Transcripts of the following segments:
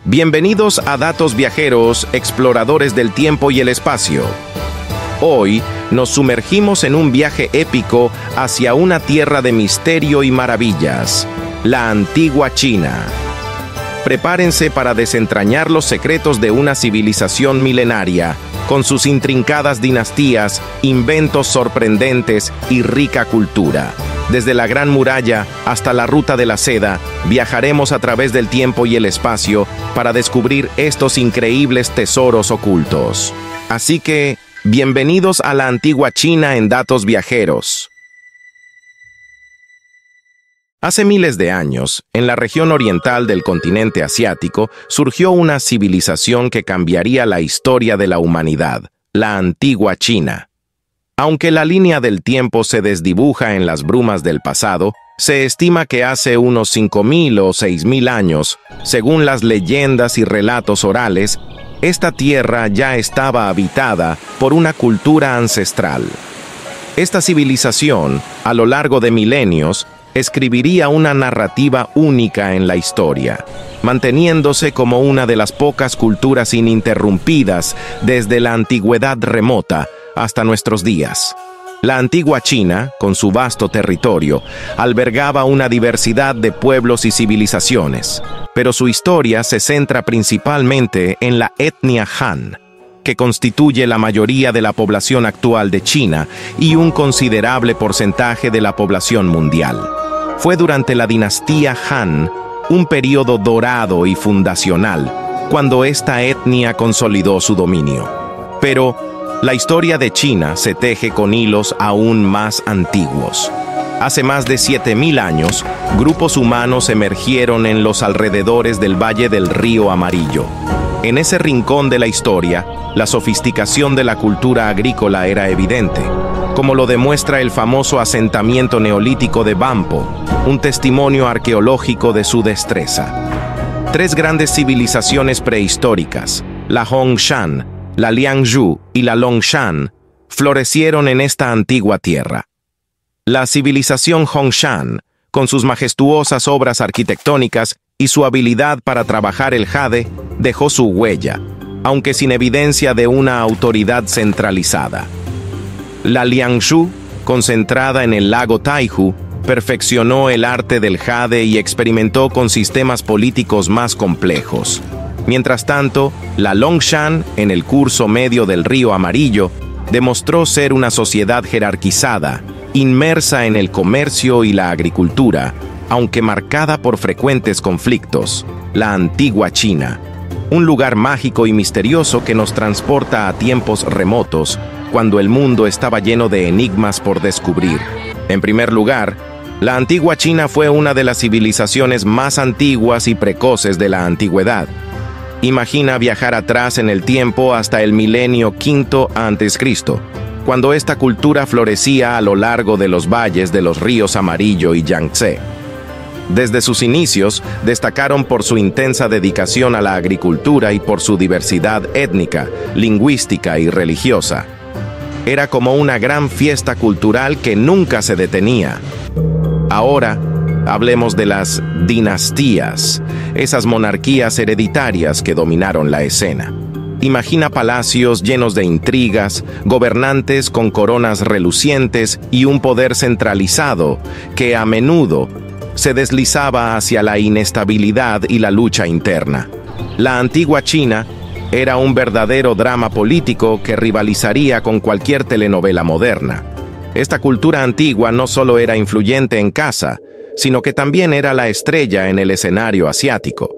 Bienvenidos a Datos Viajeros, exploradores del tiempo y el espacio. Hoy nos sumergimos en un viaje épico hacia una tierra de misterio y maravillas, la antigua China. Prepárense para desentrañar los secretos de una civilización milenaria, con sus intrincadas dinastías, inventos sorprendentes y rica cultura. Desde la Gran Muralla hasta la Ruta de la Seda, viajaremos a través del tiempo y el espacio para descubrir estos increíbles tesoros ocultos. Así que, bienvenidos a la antigua China en Datos Viajeros. Hace miles de años, en la región oriental del continente asiático, surgió una civilización que cambiaría la historia de la humanidad, la antigua China. Aunque la línea del tiempo se desdibuja en las brumas del pasado, se estima que hace unos 5.000 o 6.000 años, según las leyendas y relatos orales, esta tierra ya estaba habitada por una cultura ancestral. Esta civilización, a lo largo de milenios, escribiría una narrativa única en la historia, manteniéndose como una de las pocas culturas ininterrumpidas desde la antigüedad remota hasta nuestros días. La antigua China, con su vasto territorio, albergaba una diversidad de pueblos y civilizaciones, pero su historia se centra principalmente en la etnia Han, que constituye la mayoría de la población actual de China y un considerable porcentaje de la población mundial. Fue durante la dinastía Han, un periodo dorado y fundacional, cuando esta etnia consolidó su dominio. Pero la historia de China se teje con hilos aún más antiguos. Hace más de 7.000 años, grupos humanos emergieron en los alrededores del Valle del Río Amarillo. En ese rincón de la historia, la sofisticación de la cultura agrícola era evidente, como lo demuestra el famoso asentamiento neolítico de Bampo, un testimonio arqueológico de su destreza. Tres grandes civilizaciones prehistóricas, la Hongshan, la Liangzhu y la Longshan, florecieron en esta antigua tierra. La civilización Hongshan, con sus majestuosas obras arquitectónicas y su habilidad para trabajar el jade, dejó su huella, aunque sin evidencia de una autoridad centralizada. La Liangzhu, concentrada en el lago Taihu, perfeccionó el arte del jade y experimentó con sistemas políticos más complejos. Mientras tanto, la Longshan, en el curso medio del río Amarillo, demostró ser una sociedad jerarquizada, inmersa en el comercio y la agricultura, aunque marcada por frecuentes conflictos. La antigua China, un lugar mágico y misterioso que nos transporta a tiempos remotos, cuando el mundo estaba lleno de enigmas por descubrir. En primer lugar, la antigua China fue una de las civilizaciones más antiguas y precoces de la antigüedad. Imagina viajar atrás en el tiempo hasta el milenio V a.C., cuando esta cultura florecía a lo largo de los valles de los ríos Amarillo y Yangtze. Desde sus inicios, destacaron por su intensa dedicación a la agricultura y por su diversidad étnica, lingüística y religiosa. Era como una gran fiesta cultural que nunca se detenía. Ahora, hablemos de las dinastías, esas monarquías hereditarias que dominaron la escena. Imagina palacios llenos de intrigas, gobernantes con coronas relucientes y un poder centralizado que a menudo se deslizaba hacia la inestabilidad y la lucha interna. La antigua China era un verdadero drama político que rivalizaría con cualquier telenovela moderna. Esta cultura antigua no solo era influyente en casa, sino que también era la estrella en el escenario asiático.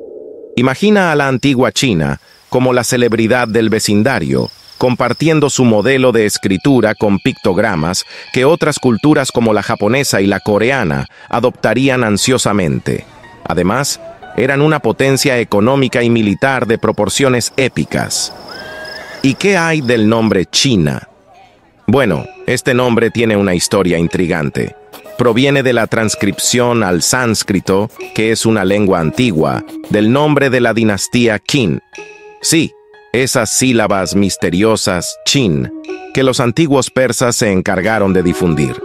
Imagina a la antigua China como la celebridad del vecindario, compartiendo su modelo de escritura con pictogramas que otras culturas como la japonesa y la coreana adoptarían ansiosamente. Además, eran una potencia económica y militar de proporciones épicas. ¿Y qué hay del nombre China? Bueno, este nombre tiene una historia intrigante. Proviene de la transcripción al sánscrito, que es una lengua antigua, del nombre de la dinastía Qin. Sí, esas sílabas misteriosas, Chin, que los antiguos persas se encargaron de difundir.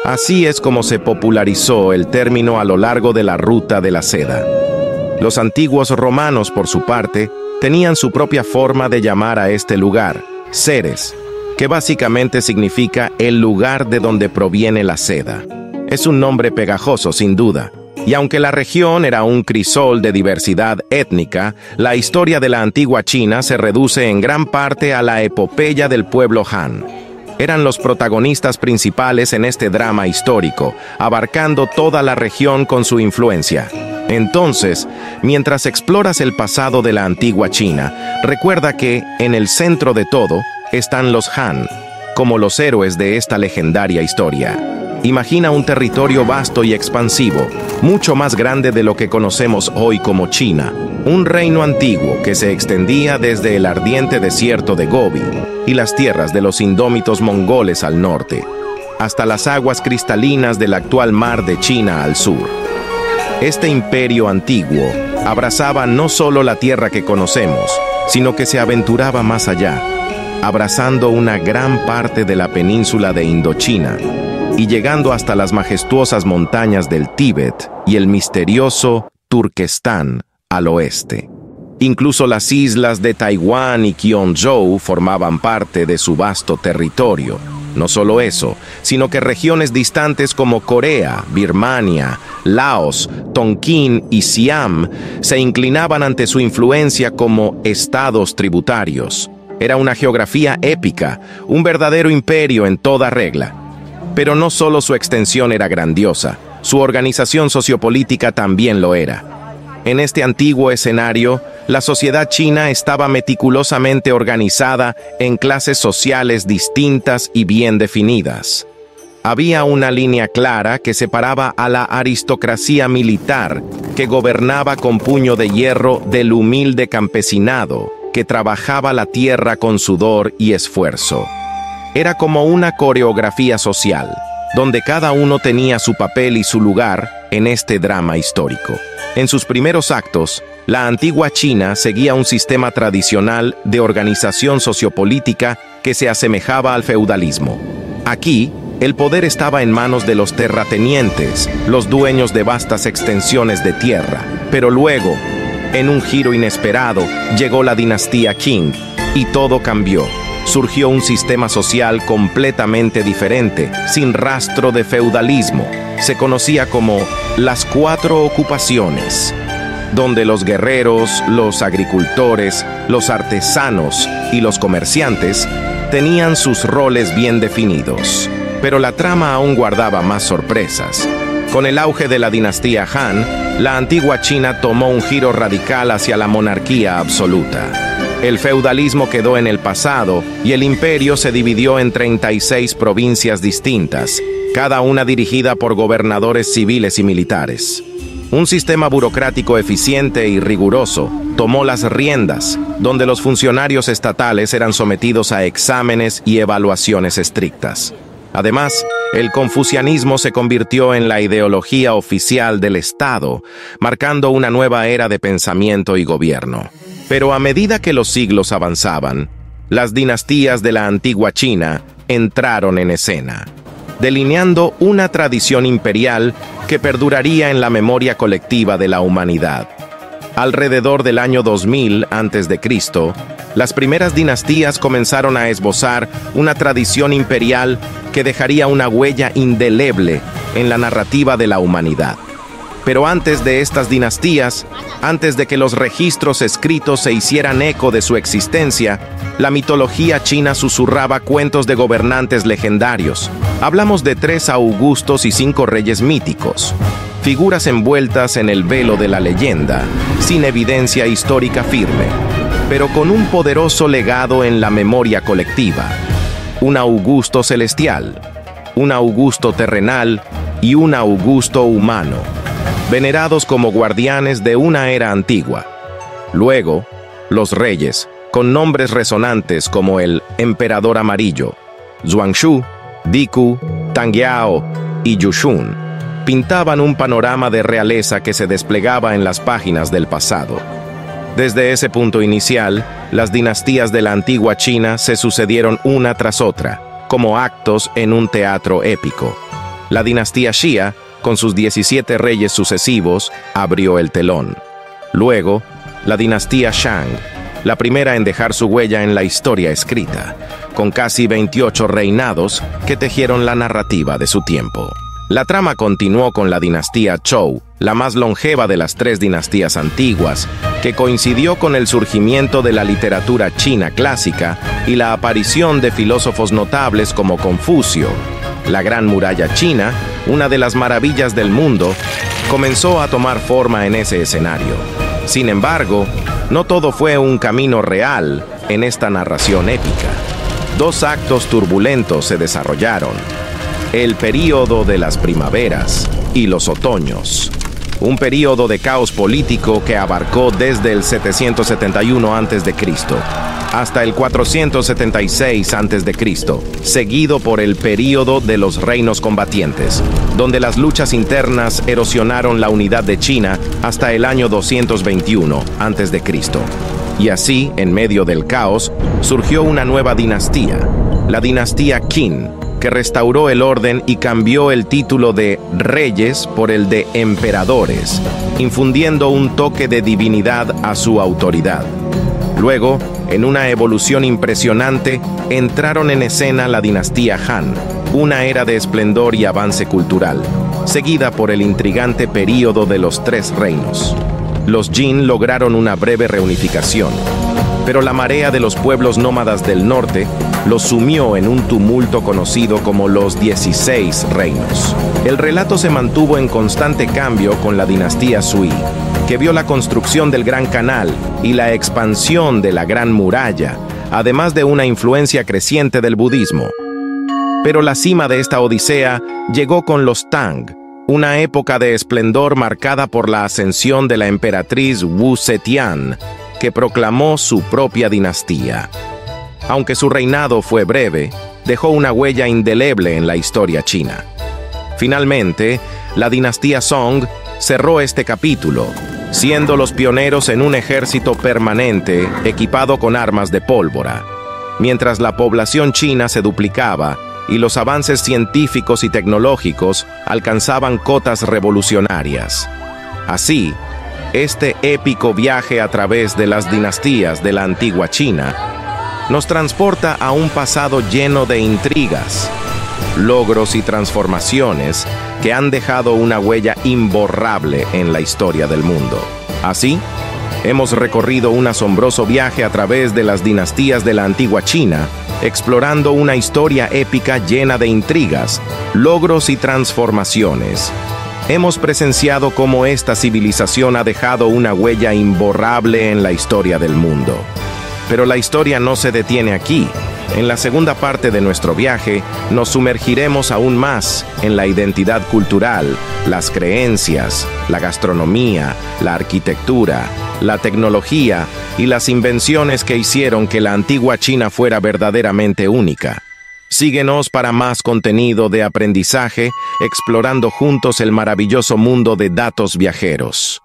Así es como se popularizó el término a lo largo de la Ruta de la Seda. Los antiguos romanos, por su parte, tenían su propia forma de llamar a este lugar, Ceres, que básicamente significa el lugar de donde proviene la seda. Es un nombre pegajoso, sin duda, y aunque la región era un crisol de diversidad étnica, la historia de la antigua China se reduce en gran parte a la epopeya del pueblo Han. Eran los protagonistas principales en este drama histórico, abarcando toda la región con su influencia. Entonces, mientras exploras el pasado de la antigua China, recuerda que, en el centro de todo, están los Han, como los héroes de esta legendaria historia. Imagina un territorio vasto y expansivo, mucho más grande de lo que conocemos hoy como China, un reino antiguo que se extendía desde el ardiente desierto de Gobi y las tierras de los indómitos mongoles al norte, hasta las aguas cristalinas del actual mar de China al sur. Este imperio antiguo abrazaba no solo la tierra que conocemos, sino que se aventuraba más allá, abrazando una gran parte de la península de Indochina y llegando hasta las majestuosas montañas del Tíbet y el misterioso Turquestán al oeste. Incluso las islas de Taiwán y Quanzhou formaban parte de su vasto territorio. No solo eso, sino que regiones distantes como Corea, Birmania, Laos, Tonkin y Siam se inclinaban ante su influencia como estados tributarios. Era una geografía épica, un verdadero imperio en toda regla. Pero no solo su extensión era grandiosa, su organización sociopolítica también lo era. En este antiguo escenario, la sociedad china estaba meticulosamente organizada en clases sociales distintas y bien definidas. Había una línea clara que separaba a la aristocracia militar, que gobernaba con puño de hierro, del humilde campesinado, que trabajaba la tierra con sudor y esfuerzo. Era como una coreografía social, donde cada uno tenía su papel y su lugar en este drama histórico. En sus primeros actos, la antigua China seguía un sistema tradicional de organización sociopolítica que se asemejaba al feudalismo. Aquí, el poder estaba en manos de los terratenientes, los dueños de vastas extensiones de tierra. Pero luego, en un giro inesperado, llegó la dinastía Qing y todo cambió. Surgió un sistema social completamente diferente, sin rastro de feudalismo. Se conocía como las 4 ocupaciones, donde los guerreros, los agricultores, los artesanos y los comerciantes tenían sus roles bien definidos. Pero la trama aún guardaba más sorpresas. Con el auge de la dinastía Han, la antigua China tomó un giro radical hacia la monarquía absoluta. El feudalismo quedó en el pasado y el imperio se dividió en 36 provincias distintas, cada una dirigida por gobernadores civiles y militares. Un sistema burocrático eficiente y riguroso tomó las riendas, donde los funcionarios estatales eran sometidos a exámenes y evaluaciones estrictas. Además, el confucianismo se convirtió en la ideología oficial del Estado, marcando una nueva era de pensamiento y gobierno. Pero a medida que los siglos avanzaban, las dinastías de la antigua China entraron en escena, delineando una tradición imperial que perduraría en la memoria colectiva de la humanidad. Alrededor del año 2000 a.C., las primeras dinastías comenzaron a esbozar una tradición imperial que dejaría una huella indeleble en la narrativa de la humanidad. Pero antes de estas dinastías, antes de que los registros escritos se hicieran eco de su existencia, la mitología china susurraba cuentos de gobernantes legendarios. Hablamos de 3 augustos y 5 reyes míticos, figuras envueltas en el velo de la leyenda, sin evidencia histórica firme, pero con un poderoso legado en la memoria colectiva. Un Augusto celestial, un Augusto terrenal y un Augusto humano, venerados como guardianes de una era antigua. Luego, los reyes, con nombres resonantes como el Emperador Amarillo, Zhuangxu, Diku, Tangyao y Yushun, pintaban un panorama de realeza que se desplegaba en las páginas del pasado. Desde ese punto inicial, las dinastías de la antigua China se sucedieron una tras otra, como actos en un teatro épico. La dinastía Xia, con sus 17 reyes sucesivos, abrió el telón. Luego, la dinastía Shang, la primera en dejar su huella en la historia escrita, con casi 28 reinados que tejieron la narrativa de su tiempo. La trama continuó con la dinastía Zhou, la más longeva de las 3 dinastías antiguas, que coincidió con el surgimiento de la literatura china clásica y la aparición de filósofos notables como Confucio. La Gran Muralla China, una de las maravillas del mundo, comenzó a tomar forma en ese escenario. Sin embargo, no todo fue un camino real en esta narración épica. 2 actos turbulentos se desarrollaron: el período de las primaveras y los otoños, un período de caos político que abarcó desde el 771 a.C. hasta el 476 a.C., seguido por el período de los reinos combatientes, donde las luchas internas erosionaron la unidad de China hasta el año 221 a.C. Y así, en medio del caos, surgió una nueva dinastía, la dinastía Qin, que restauró el orden y cambió el título de reyes por el de emperadores, infundiendo un toque de divinidad a su autoridad. Luego, en una evolución impresionante, entraron en escena la dinastía Han, una era de esplendor y avance cultural, seguida por el intrigante período de los 3 reinos. Los Jin lograron una breve reunificación, pero la marea de los pueblos nómadas del norte los sumió en un tumulto conocido como los 16 reinos. El relato se mantuvo en constante cambio con la dinastía Sui, que vio la construcción del Gran Canal y la expansión de la Gran Muralla, además de una influencia creciente del budismo. Pero la cima de esta odisea llegó con los Tang, una época de esplendor marcada por la ascensión de la emperatriz Wu Zetian, que proclamó su propia dinastía. Aunque su reinado fue breve, dejó una huella indeleble en la historia china. Finalmente, la dinastía Song cerró este capítulo, siendo los pioneros en un ejército permanente equipado con armas de pólvora, mientras la población china se duplicaba y los avances científicos y tecnológicos alcanzaban cotas revolucionarias. Así, este épico viaje a través de las dinastías de la antigua China nos transporta a un pasado lleno de intrigas, logros y transformaciones que han dejado una huella imborrable en la historia del mundo. Así, hemos recorrido un asombroso viaje a través de las dinastías de la antigua China, explorando una historia épica llena de intrigas, logros y transformaciones. Hemos presenciado cómo esta civilización ha dejado una huella imborrable en la historia del mundo. Pero la historia no se detiene aquí. En la segunda parte de nuestro viaje, nos sumergiremos aún más en la identidad cultural, las creencias, la gastronomía, la arquitectura, la tecnología y las invenciones que hicieron que la antigua China fuera verdaderamente única. Síguenos para más contenido de aprendizaje, explorando juntos el maravilloso mundo de datos viajeros.